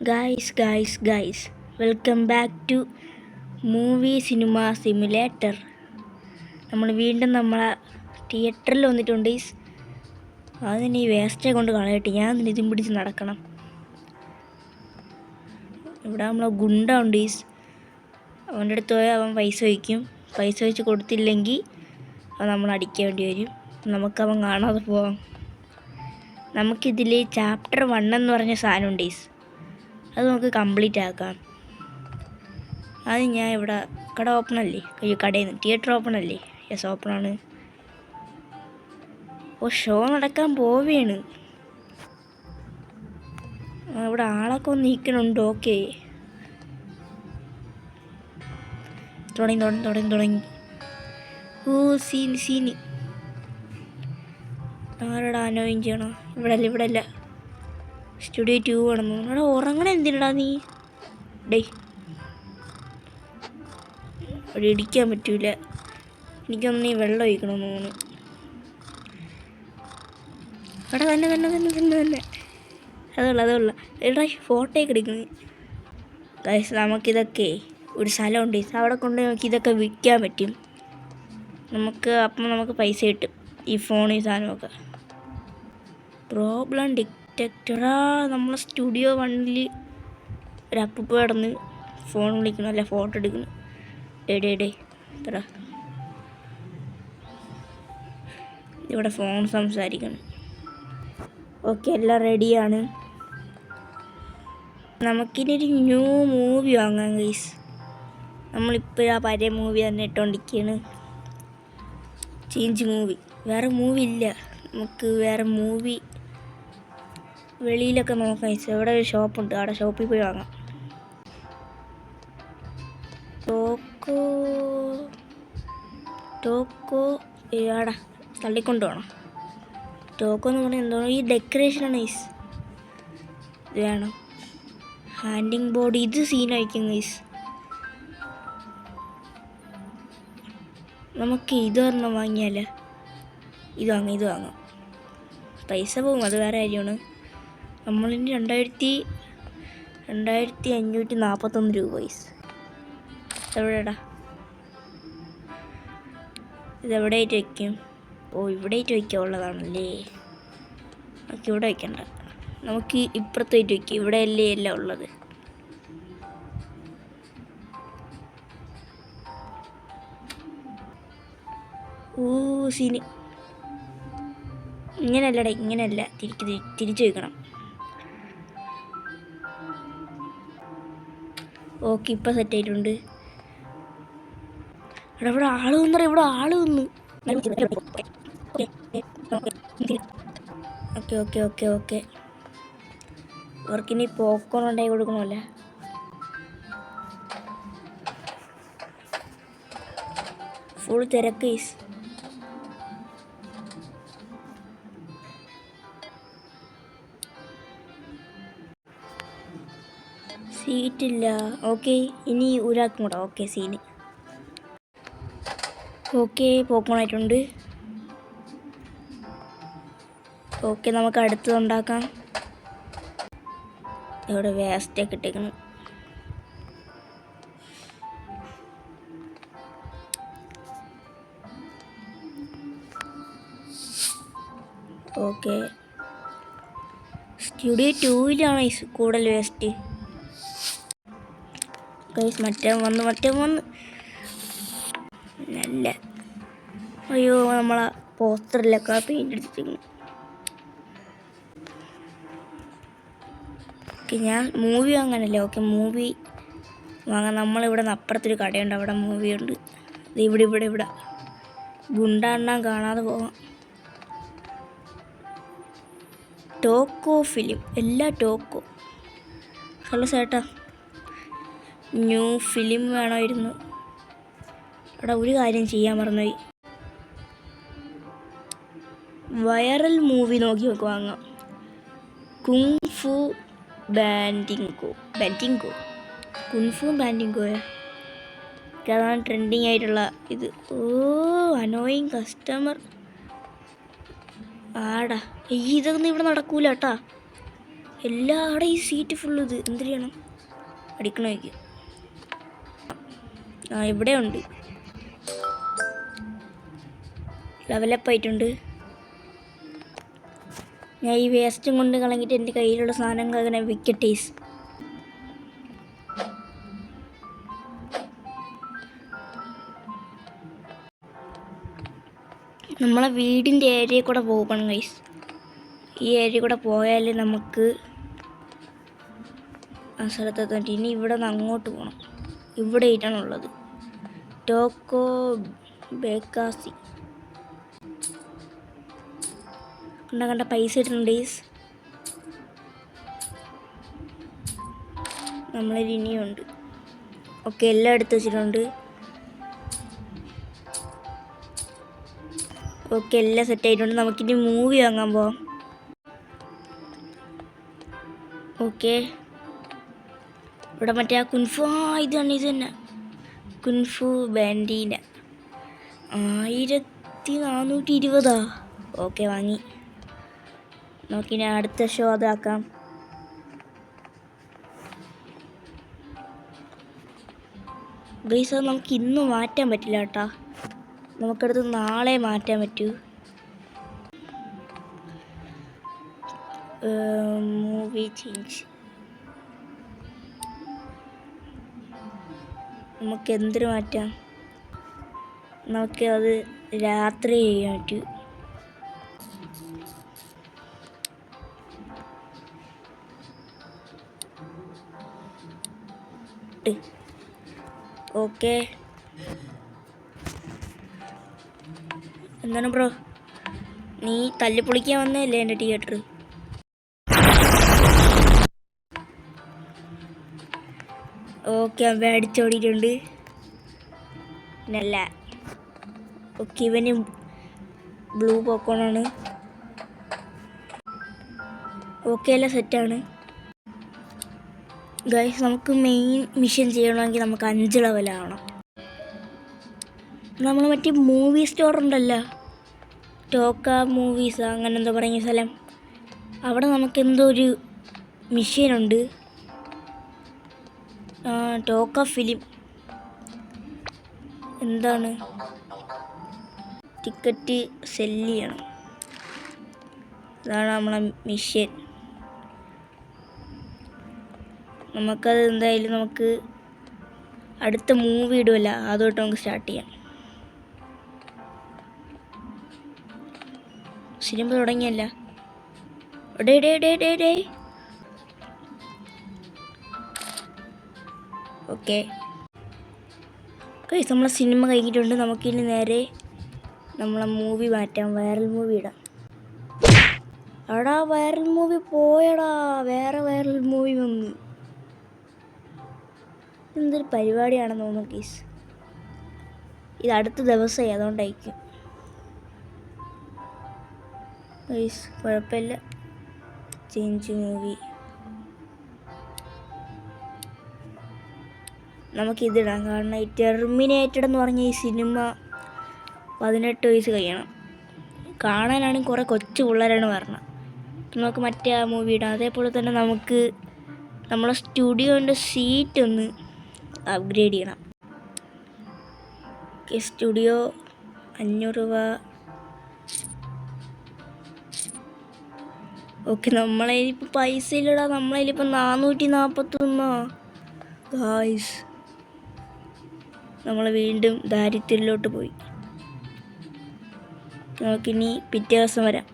Guys welcome back to movie cinema simulator. നമ്മൾ വീണ്ടും നമ്മളെ തിയേറ്ററിൽ വന്നിട്ടുണ്ട്. അതിന് ഈ വേസ്റ്റെ കൊണ്ട് കളയട്ടെ, ഞാൻ ഇതും പിടിച്ച് നടക്കണം. ഇവിടെ നമ്മളെ ഗുണ്ട ഉണ്ട്. അവൻ്റെ അടുത്ത് പോയാൽ അവൻ പൈസ വെച്ച് കൊടുത്തില്ലെങ്കിൽ അത് നമ്മൾ അടിക്കേണ്ടി വരും. നമുക്കവൻ കാണാതെ പോവാം. നമുക്കിതിൽ ചാപ്റ്റർ 1 എന്ന് പറഞ്ഞ സാധനമുണ്ട്. അത് നമുക്ക് കംപ്ലീറ്റ് ആക്കാം. അത് ഞാൻ ഇവിടെ കട ഓപ്പൺ അല്ലേ, കടയിൽ നിന്ന് തിയേറ്റർ ഓപ്പൺ അല്ലേ? യെസ്, ഓപ്പണാണ്. ഷോ നടക്കാൻ പോവുകയാണ്. ഇവിടെ ആളൊക്കെ ഒന്ന് നീക്കണുണ്ട്. ഓക്കെ, തുടങ്ങി. സീന് ആരടാ അനോയിങ് ചെയ്യണോ? ഇവിടെ അല്ല, സ്റ്റുഡിയോ 2 ആണെന്ന്. അവിടെ ഉറങ്ങണ എന്തിനടാ നീ? അവിടെ ഇടിക്കാൻ പറ്റൂല. എനിക്കൊന്ന് നീ വെള്ളം ഒഴിക്കണമെന്ന് തോന്നുന്നു. അവിടെ തന്നെ അതുള്ള എടാ ഫോട്ടോയൊക്കെ എടുക്കുന്നത്. ഗൈസ്, നമുക്കിതൊക്കെ ഒരു സ്ഥലമുണ്ട്. അവിടെ കൊണ്ട് നമുക്കിതൊക്കെ വിൽക്കാൻ പറ്റും. നമുക്ക് പൈസ കിട്ടും. ഈ ഫോൺ, ഈ സാധനമൊക്കെ. പ്രോബ്ലം ഡിറ്റക്ടറാ. നമ്മൾ സ്റ്റുഡിയോ 1 ഒരു അപ്പൂപ്പ കിടന്ന് ഫോൺ വിളിക്കണം, അല്ല ഫോട്ടോ എടുക്കണം. ഇത്ര ഇവിടെ ഫോൺ സംസാരിക്കണം. ഓക്കെ, എല്ലാം റെഡിയാണ്. നമുക്കിനൊരു ന്യൂ മൂവി വാങ്ങാം ഗൈസ്. നമ്മളിപ്പോൾ ആ പഴയ മൂവി തന്നെ ഇട്ടുകൊണ്ടിരിക്കുകയാണ്. Change movie. വേറെ മൂവി ഇല്ല. നമുക്ക് വേറെ മൂവി വെളിയിലൊക്കെ നോക്കാം ഗൈസ്. ഇവിടെ ഒരു ഷോപ്പുണ്ട്, അവിടെ ഷോപ്പിൽ പോയി വാങ്ങാം. ടോക്കോ ആടാ തള്ളിക്കൊണ്ട് പോകണം. ടോക്കോ എന്ന് പറഞ്ഞാൽ എന്തോ ഈ ഡെക്കറേഷനാണ് ഗൈസ്. ഇത് വേണം. ഹാൻഡിങ് ബോർഡ്, ഇത് സീനായിരിക്കും ഗൈസ്. നമുക്ക് ഇതൊരെണ്ണം വാങ്ങിയാലോ? ഇത് വാങ്ങാം. പൈസ പോകും, അത് വേറെ കാര്യമാണ്. നമ്മളിന് 2541 രൂപ ഗൈസ്. എവിടെടാ? ഇതെവിടെയായിട്ട് വയ്ക്കും? ഇവിടെയായിട്ട് വയ്ക്കാനുള്ളതാണല്ലേ. നമുക്ക് ഇവിടെ വയ്ക്കണ്ട, നമുക്ക് ഇപ്പുറത്തായിട്ട് വയ്ക്കും. ഇവിടെ അല്ലേ എല്ലാം ഉള്ളത്. സീന് ഇങ്ങനെയല്ല, തിരിച്ചു വയ്ക്കണം. ഓക്കെ, ഇപ്പം സെറ്റായിട്ടുണ്ട്. ഇവിടെ ആള് വന്നു. ഓക്കെ. അവർക്കിനി പോപ്കോൺ ഉണ്ടായി കൊടുക്കണമല്ലേ? ഫുൾ തിരക്ക്. സീറ്റില്ല. ഓക്കെ, ഇനി ഒരാൾക്കും കൂടെ. Okay, scene. ഓക്കെ, പോപ്കോൺ ആയിട്ടുണ്ട്. ഓക്കെ, നമുക്ക് അടുത്തത് ഉണ്ടാക്കാം. ഇവിടെ വേസ്റ്റൊക്കെ ഇട്ടേക്കണം. ഓക്കെ, സ്റ്റുഡിയോ 2 കൂടുതൽ വേസ്റ്റ് ഗൈസ്. മറ്റേ വന്ന് നല്ല. അയ്യോ, നമ്മളെ പോസ്റ്ററിലൊക്കെ പെയിൻ്റ് അടിച്ചിരിക്കുന്നു. ഓക്കെ, ഞാൻ മൂവി വാങ്ങാനല്ലേ? ഓക്കെ, മൂവി വാങ്ങാൻ. നമ്മളിവിടെ നിന്ന് അപ്പുറത്തൊരു കടയുണ്ട്, അവിടെ മൂവിയുണ്ട്. ഇവിടെ ഗുണ്ട എണ്ണാൻ കാണാതെ പോവാം. ടോക്കോ ഫിലിം, എല്ലാ ടോക്കോ. ഹലോ ചേട്ടാ, ന്യൂ ഫിലിം വേണമായിരുന്നു. അവിടെ ഒരു കാര്യം ചെയ്യാൻ മറന്നുപോയി. വൈറൽ മൂവി നോക്കി നമുക്ക് വാങ്ങാം. കുങ്ഫു ബാൻഡിങ്കോ. അതാണ് ട്രെൻഡിങ് ആയിട്ടുള്ള ഇത്. Annoying customer. ആടാ, ഇതൊന്നും ഇവിടെ നടക്കൂല കേട്ടാ. എല്ലാവരുടെ ഈ സീറ്റ് ഫുള്ള് ഇത് എന്ത് ചെയ്യണം? അടിക്കണമായിരിക്കും. ഇവിടെ ഉണ്ട്, ലെവലപ്പ് ആയിട്ടുണ്ട്. ഞാൻ ഈ വേസ്റ്റും കൊണ്ട് കളഞ്ഞിട്ട് എൻ്റെ കയ്യിലുള്ള സാധനങ്ങൾ അങ്ങനെ വിക്കട്ടേസ്. നമ്മളെ വീടിൻ്റെ ഏരിയ കൂടെ പോകണം ഗൈസ്. ഈ ഏരിയ കൂടെ പോയാൽ നമുക്ക് ആ സ്ഥലത്തെത്താൻ. ഇനി ഇവിടെ നിന്ന് അങ്ങോട്ട് പോകണം. ഇവിടെ ആയിട്ടാണുള്ളത് ടോക്കോ ബേക്കാസി. കണ്ട പൈസ ഇട്ടിട്ടുണ്ട് ഗൈസ്. നമ്മളൊരു ഇനിയുണ്ട്. ഓക്കെ, എല്ലാം എടുത്ത് വെച്ചിട്ടുണ്ട്. ഓക്കെ, എല്ലാം സെറ്റ് ആയിട്ടുണ്ട്. നമുക്കിനി മൂവി വാങ്ങാൻ പോവാം. ഓക്കെ, ഇവിടെ മറ്റേ ആ കുൻഫു, ഇത് തന്നെ കുൻഫു ബാൻഡീന 1420. ഓക്കെ, വാങ്ങി. നമുക്കിനി അടുത്ത ഷോ അതാക്കാം. ഗൈസ്, അത് നമുക്ക് ഇന്ന് മാറ്റാൻ പറ്റില്ല കേട്ടോ. നമുക്കടുത്ത് നാളെ മാറ്റാൻ പറ്റൂ. Movie change. നമുക്ക് എന്തിനു മാറ്റാം? നമുക്ക് അത് രാത്രി ചെയ്യാൻ പറ്റൂ. ഓക്കെ, എന്താണ് ബ്രോ, നീ തല്ലിപ്പൊളിക്കാൻ വന്നതല്ലേ എൻ്റെ തിയേറ്റർ? ഓക്കെ, അവ അടിച്ചോടിയിട്ടുണ്ട്. നല്ല ഓക്കെ, ഇവന് ബ്ലൂ പോക്കോണാണ്. ഓക്കെ, എല്ലാം സെറ്റാണ് ഗൈസ്. നമുക്ക് മെയിൻ മിഷൻ ചെയ്യണമെങ്കിൽ നമുക്ക് 5 ലെവലാവണം. നമ്മൾ മറ്റേ മൂവി സ്റ്റോർ ഉണ്ടല്ലോ, ടോക്ക മൂവീസ് അങ്ങനെ എന്തോ പറയുന്ന സ്ഥലം, അവിടെ നമുക്കെന്തോ ഒരു മിഷനുണ്ട്. ടോക്ക ഫിലിം എന്താണ്, ടിക്കറ്റ് സെല്ല് ചെയ്യണം. അതാണ് നമ്മളെ മിഷൻ. നമുക്കത് എന്തായാലും നമുക്ക് അടുത്ത മൂവി ഇടുമല്ല, അതുകൊണ്ട് നമുക്ക് സ്റ്റാർട്ട് ചെയ്യാം. സിനിമ തുടങ്ങിയല്ല. ഓക്കെ ഗൈസ്, നമ്മളെ സിനിമ കഴിഞ്ഞിട്ടുണ്ട്. നമുക്കിനി നേരെ നമ്മളെ മൂവി മാറ്റാം. വൈറൽ മൂവി ഇടാം. എടാ, വൈറൽ മൂവി പോയടാ, വേറെ വൈറൽ മൂവി വന്നു. എന്തൊരു പരിപാടിയാണെന്ന് തോന്നുന്നു ഗൈസ്. ഇത് അടുത്ത ദിവസമായി, അതുകൊണ്ടായിരിക്കും ഗൈസ്. കുഴപ്പമില്ല, ചേഞ്ച് മൂവി. നമുക്കിതിടാം. കാരണം ഈ ടെർമിനേറ്റഡ് എന്ന് പറഞ്ഞ ഈ സിനിമ 18 വയസ്സ് കഴിയണം. കാണാനാണെങ്കിൽ കുറേ കൊച്ചു പിള്ളേരാണ് പറഞ്ഞത്. നമുക്ക് മറ്റേ ആ മൂവി ഇടാം. അതേപോലെ തന്നെ നമുക്ക് നമ്മളെ സ്റ്റുഡിയോൻ്റെ സീറ്റ് ഒന്ന് അപ്ഗ്രേഡ് ചെയ്യണം. സ്റ്റുഡിയോ 500 രൂപ. ഓക്കെ, നമ്മളതിലിപ്പോൾ പൈസ ഇല്ലടാ. നമ്മളതിലിപ്പോൾ 441 ഗായ്സ്. നമ്മൾ വീണ്ടും ദാരിദ്ര്യത്തിലോട്ട് പോയി. നമുക്കിനി പിറ്റേ ദിവസം വരാം.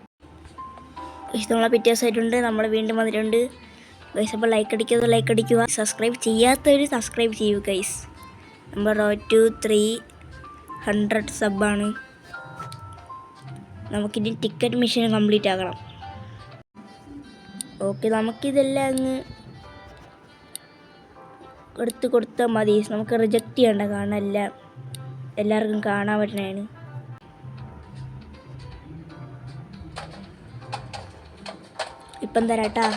നമ്മളെ പിറ്റേ ദിവസമായിട്ടുണ്ട്. നമ്മൾ വീണ്ടും വന്നിട്ടുണ്ട് ഗൈസ്. അപ്പോൾ ലൈക്ക് അടിക്കുക. സബ്സ്ക്രൈബ് ചെയ്യാത്തവർ സബ്സ്ക്രൈബ് ചെയ്യൂ ഗൈസ്. നമ്പർ 300 സബ്ബാണ്. നമുക്കിനി ടിക്കറ്റ് മിഷൻ കംപ്ലീറ്റ് ആക്കണം. ഓക്കെ, നമുക്കിതെല്ലാം അങ്ങ് എടുത്ത് കൊടുത്താൽ മതി. നമുക്ക് റിജക്റ്റ് ചെയ്യണ്ട, കാരണം എല്ലാവർക്കും കാണാൻ പറ്റണതാണ്. ഇപ്പം തരാട്ടാ.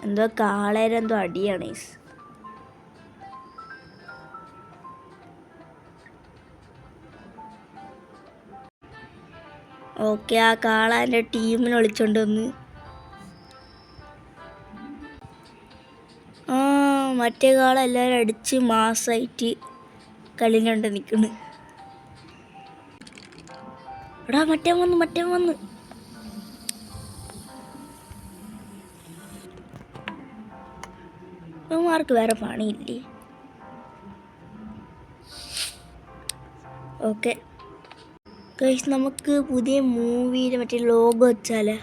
എന്തോ കാളേരെന്തോ അടിയാണ്. ഓക്കെ, ആ കാളാൻ്റെ ടീമിനെ വിളിച്ചോണ്ട് വന്ന് മറ്റേ കാളെല്ലാവരും അടിച്ച് മാസമായിട്ട് കളിഞ്ഞുകൊണ്ട് നിൽക്കുന്നു. എടാ മറ്റേ വന്ന് അവന്മാർക്ക് വേറെ പണിയില്ലേ? ഓക്കെ ഗൈസ്, നമുക്ക് പുതിയ മൂവിയിൽ മറ്റേ ലോഗോ വെച്ചാലേ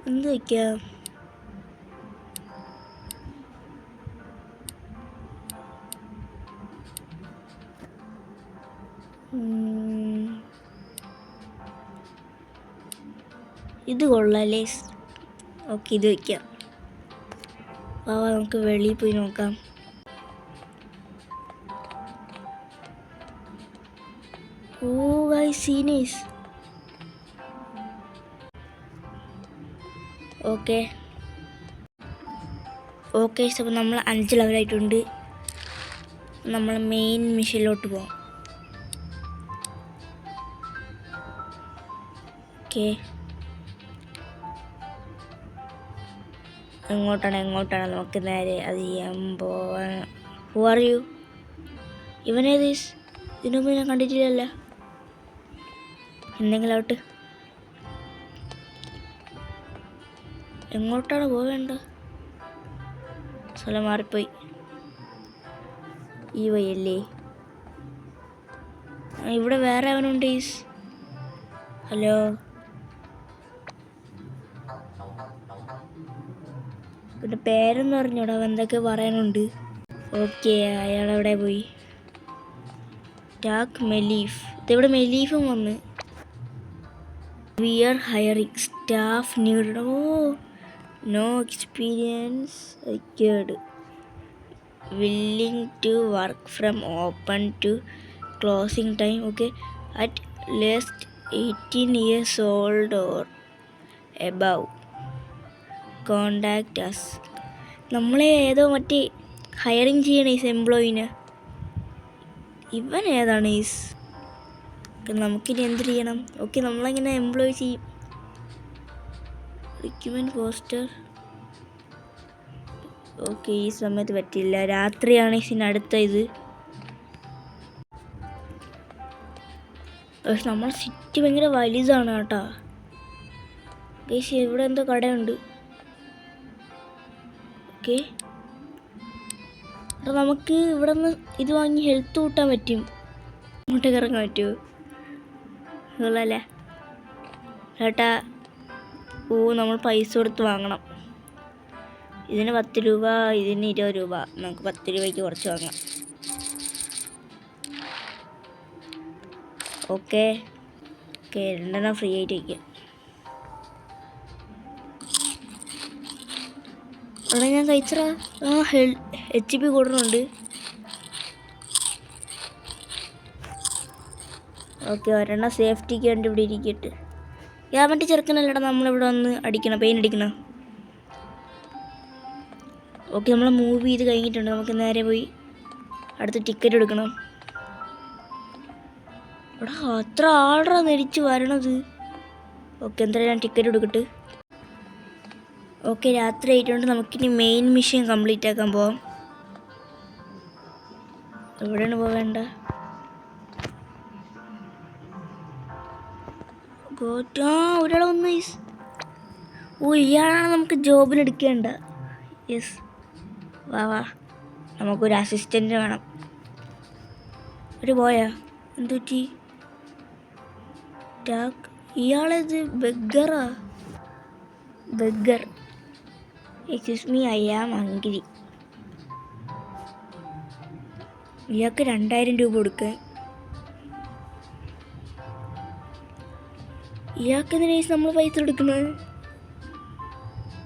എന്ത് വയ്ക്കാം? ഇത് കൊള്ളാല്ലേ? ഓക്കെ, ഇത് വയ്ക്കാം. നമുക്ക് വെളിയിൽ പോയി നോക്കാം. ഓ ഗൈസ്, സീനീസ്. ഓക്കെ അപ്പോൾ നമ്മൾ 5 ലെവലായിട്ടുണ്ട്. നമ്മൾ മെയിൻ മിഷനിലോട്ട് പോകാം. ഓക്കെ, എങ്ങോട്ടാണ് നമുക്ക് നേരെ അത് ചെയ്യാൻ പോവാൻ. Who are you? ഇവനേത്? ഇതിനു മുമ്പ് ഞാൻ കണ്ടിട്ടില്ലല്ലോ. എന്തെങ്കിലും ആവട്ടെ. എങ്ങോട്ടാണ് പോവേണ്ടത്? സ്ഥലം മാറിപ്പോയി. ഈ വഴിയല്ലേ? ഇവിടെ വേറെ അവനുണ്ട്. ഹലോ, പിന്നെ പേരെന്ന് പറഞ്ഞോടാ, എന്തൊക്കെ പറയാനുണ്ട്. ഓക്കെ, അയാളെവിടെ പോയി? ടാക്ക് മെലീഫ്. ഇതെവിടെ മെലീഫും വന്ന്. We are hiring staff need. Oh, no experience required. Willing to work from open to closing time. Okay, at least 18 years old or above. Contact us. നമ്മളെ ഏതോ മറ്റേ ഹയറിങ് ചെയ്യണ എംപ്ലോയിന്. ഇവൻ ഏതാണ്? നമുക്കിനി എന്ത് ചെയ്യണം? ഓക്കെ, നമ്മളെങ്ങനെ എംപ്ലോയി ചെയ്യും? Requirement poster. ഓക്കെ, ഈ സമയത്ത് പറ്റില്ല. രാത്രിയാണ് അടുത്ത ഇത്. പക്ഷെ നമ്മളെ സിറ്റി ഭയങ്കര വലുതാണ് കേട്ടോ. ഗൈസ്, ഇവിടെ എന്തോ കടയുണ്ട്. ഓക്കെ, അപ്പോൾ നമുക്ക് ഇവിടെ നിന്ന് ഇത് വാങ്ങി ഹെൽത്ത് കൂട്ടാൻ പറ്റും. ഇങ്ങോട്ടേക്ക് ഇറങ്ങാൻ പറ്റുമോ? അല്ലേ ചേട്ടാ? ഓ, നമ്മൾ പൈസ കൊടുത്ത് വാങ്ങണം. ഇതിന് 10 രൂപ, ഇതിന് 20 രൂപ. നമുക്ക് 10 രൂപയ്ക്ക് കുറച്ച് വാങ്ങാം. ഓക്കെ, 2 ഫ്രീ ആയിട്ട് വയ്ക്കാം. അവിടെ ഞാൻ കഴിച്ചടാ. HP കൂടുന്നുണ്ട്. ഓക്കെ, ഒരെണ്ണം സേഫ്റ്റിക്ക് വേണ്ടി ഇവിടെ ഇരിക്കട്ടെ. ഞാൻ മറ്റേ ചെറുക്കനല്ലടാ നമ്മളിവിടെ വന്ന് പെയിൻ അടിക്കണം. ഓക്കെ, നമ്മൾ മൂവ് ചെയ്ത് കഴിഞ്ഞിട്ടുണ്ട്. നമുക്ക് നേരെ പോയി അടുത്ത് ടിക്കറ്റ് എടുക്കണം. എടാ, അത്ര ആൾഡറാ നെരിച്ച് വരണത്. ഓക്കെ, എന്തായാലും ഞാൻ ടിക്കറ്റ് എടുക്കട്ടെ. ഓക്കെ, രാത്രി ആയിട്ടുണ്ട്. നമുക്കിനി മെയിൻ മിഷൻ കംപ്ലീറ്റ് ആക്കാൻ പോവാം. എവിടെയാണ് പോവേണ്ട? ഒരാളെ വന്നു. ഓ, ഇയാളാണ് നമുക്ക് ജോബിന് എടുക്കേണ്ട. യെസ്, വാ. നമുക്കൊരു അസിസ്റ്റൻ്റ് വേണം. ഒരു പോയാ എന്തു പറ്റി? ടാക്ക്. ഇയാളത് ബെഗ്ഗറാ? Beggar. Excuse me, I am hungry. ഇയാൾക്ക് 2000 രൂപ കൊടുക്കാൻ. ഇയാൾക്ക് എന്തിനാ നമ്മൾ പൈസ കൊടുക്കുന്നത്?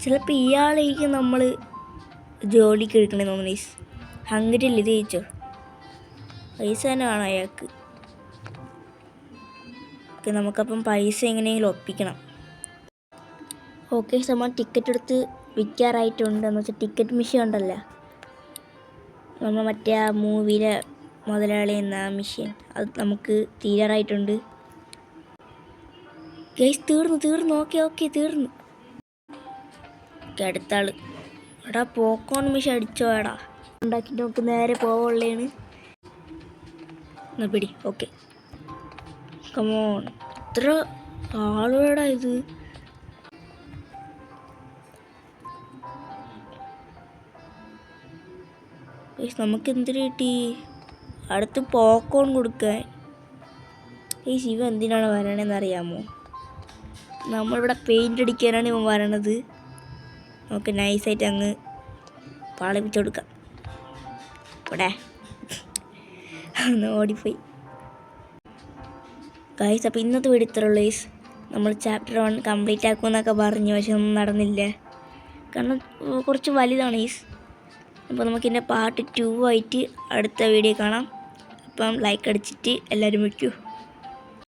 ചിലപ്പോൾ ഇയാളേക്ക് നമ്മൾ ജോലിക്ക് എടുക്കണേ തോന്നുന്നു. ഹംഗ്രി അല്ലേ? ഇത് ചോദിച്ചോ, പൈസ തന്നെ വേണം അയാൾക്ക്. ഓക്കെ, നമുക്കപ്പം പൈസ എങ്ങനെയെങ്കിലും ഒപ്പിക്കണം. ഓക്കെ, നമ്മൾ ടിക്കറ്റ് എടുത്ത് വിൽക്കാറായിട്ടുണ്ട്. എന്ന് വെച്ചാൽ ടിക്കറ്റ് മെഷീൻ ഉണ്ടല്ലോ, നമ്മൾ മറ്റേ ആ മൂവിയിലെ മുതലാളി എന്ന മെഷീൻ, അത് നമുക്ക് തീരാറായിട്ടുണ്ട്. ഗൈസ്, തീർന്നു. ഓക്കെ, തീർന്നു. ഓക്കെ, അടുത്ത ആൾ. എടാ പോക്കോൺ മിഷ അടിച്ചോ എടാ ഉണ്ടാക്കിയിട്ട് നമുക്ക് നേരെ പോവുള്ളേണ്. എന്നാ പിടി. Okay come on. ഇത്ര ആളുകളാ ഇത്. നമുക്ക് എന്തിനു കിട്ടി? അടുത്ത് പോക്കോൺ കൊടുക്കാൻ. ഈ ശിവ എന്തിനാണ് വരണതെന്ന് അറിയാമോ? നമ്മളിവിടെ പെയിൻ്റ് അടിക്കാനാണ് ഇവൻ വരണത്. നമുക്ക് നൈസായിട്ട് അങ്ങ് പാളിപ്പിച്ച് കൊടുക്കാം. ഇവിടെ ഓടിപ്പോയി ഗൈസ്. അപ്പോൾ ഇന്നത്തെ വീഡിയോ ഇത്രയുള്ളൂ ഗൈസ്. നമ്മൾ ചാപ്റ്റർ 1 കംപ്ലീറ്റ് ആക്കുമെന്നൊക്കെ പറഞ്ഞു, പക്ഷെ ഒന്നും നടന്നില്ല. കാരണം കുറച്ച് വലുതാണ് ഗൈസ്. അപ്പോൾ നമുക്കിൻ്റെ പാർട്ട് 2 ആയിട്ട് അടുത്ത വീഡിയോ കാണാം. അപ്പം ലൈക്ക് അടിച്ചിട്ട് എല്ലാവരും വയ്ക്കൂ.